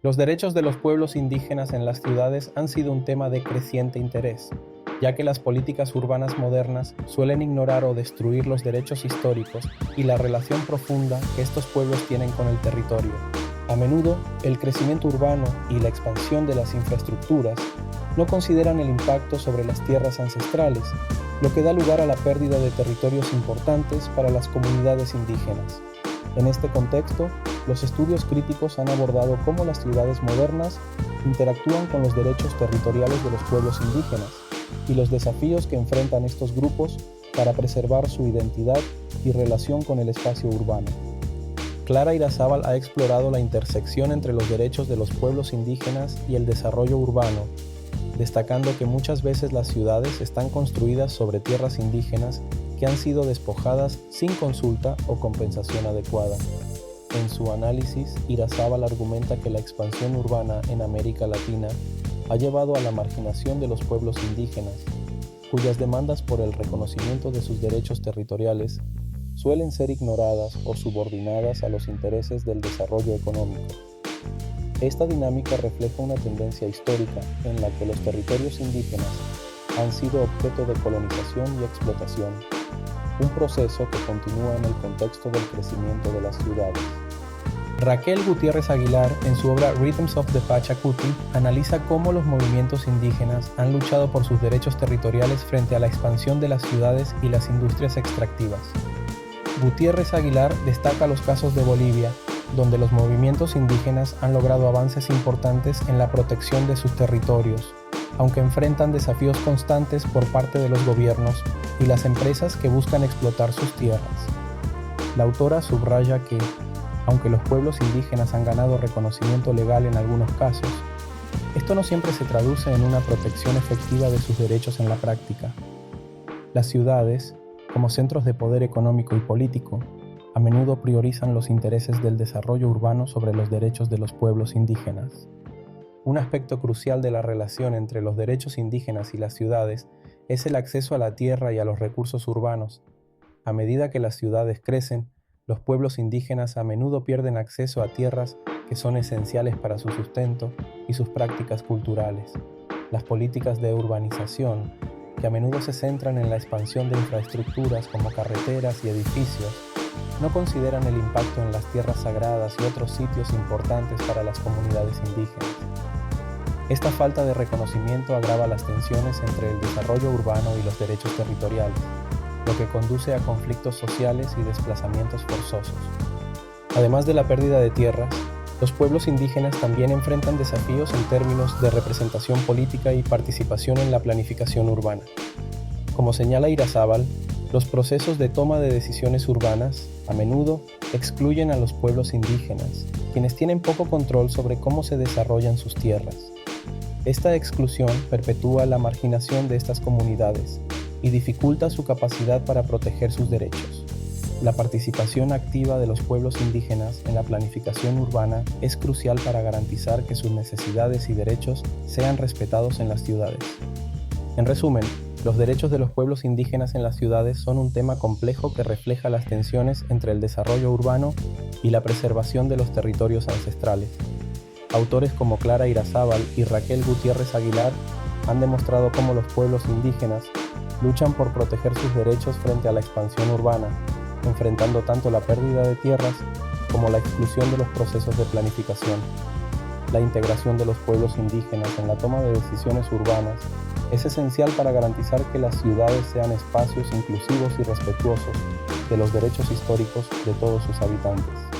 Los derechos de los pueblos indígenas en las ciudades han sido un tema de creciente interés, ya que las políticas urbanas modernas suelen ignorar o destruir los derechos históricos y la relación profunda que estos pueblos tienen con el territorio. A menudo, el crecimiento urbano y la expansión de las infraestructuras no consideran el impacto sobre las tierras ancestrales, lo que da lugar a la pérdida de territorios importantes para las comunidades indígenas. En este contexto, los estudios críticos han abordado cómo las ciudades modernas interactúan con los derechos territoriales de los pueblos indígenas y los desafíos que enfrentan estos grupos para preservar su identidad y relación con el espacio urbano. Clara Irazábal ha explorado la intersección entre los derechos de los pueblos indígenas y el desarrollo urbano, destacando que muchas veces las ciudades están construidas sobre tierras indígenas que han sido despojadas sin consulta o compensación adecuada. En su análisis, Irazábal argumenta que la expansión urbana en América Latina ha llevado a la marginación de los pueblos indígenas, cuyas demandas por el reconocimiento de sus derechos territoriales suelen ser ignoradas o subordinadas a los intereses del desarrollo económico. Esta dinámica refleja una tendencia histórica en la que los territorios indígenas han sido objeto de colonización y explotación, un proceso que continúa en el contexto del crecimiento de las ciudades. Raquel Gutiérrez Aguilar, en su obra Rhythms of the Pachacuti, analiza cómo los movimientos indígenas han luchado por sus derechos territoriales frente a la expansión de las ciudades y las industrias extractivas. Gutiérrez Aguilar destaca los casos de Bolivia, donde los movimientos indígenas han logrado avances importantes en la protección de sus territorios, aunque enfrentan desafíos constantes por parte de los gobiernos y las empresas que buscan explotar sus tierras. La autora subraya que, aunque los pueblos indígenas han ganado reconocimiento legal en algunos casos, esto no siempre se traduce en una protección efectiva de sus derechos en la práctica. Las ciudades, como centros de poder económico y político, a menudo priorizan los intereses del desarrollo urbano sobre los derechos de los pueblos indígenas. Un aspecto crucial de la relación entre los derechos indígenas y las ciudades es el acceso a la tierra y a los recursos urbanos. A medida que las ciudades crecen, los pueblos indígenas a menudo pierden acceso a tierras que son esenciales para su sustento y sus prácticas culturales. Las políticas de urbanización, que a menudo se centran en la expansión de infraestructuras como carreteras y edificios, no consideran el impacto en las tierras sagradas y otros sitios importantes para las comunidades indígenas. Esta falta de reconocimiento agrava las tensiones entre el desarrollo urbano y los derechos territoriales, lo que conduce a conflictos sociales y desplazamientos forzosos. Además de la pérdida de tierras, los pueblos indígenas también enfrentan desafíos en términos de representación política y participación en la planificación urbana. Como señala Irazábal, los procesos de toma de decisiones urbanas a menudo excluyen a los pueblos indígenas, quienes tienen poco control sobre cómo se desarrollan sus tierras. Esta exclusión perpetúa la marginación de estas comunidades y dificulta su capacidad para proteger sus derechos. La participación activa de los pueblos indígenas en la planificación urbana es crucial para garantizar que sus necesidades y derechos sean respetados en las ciudades. En resumen, los derechos de los pueblos indígenas en las ciudades son un tema complejo que refleja las tensiones entre el desarrollo urbano y la preservación de los territorios ancestrales. Autores como Clara Irazábal y Raquel Gutiérrez Aguilar han demostrado cómo los pueblos indígenas luchan por proteger sus derechos frente a la expansión urbana, enfrentando tanto la pérdida de tierras como la exclusión de los procesos de planificación. La integración de los pueblos indígenas en la toma de decisiones urbanas es esencial para garantizar que las ciudades sean espacios inclusivos y respetuosos de los derechos históricos de todos sus habitantes.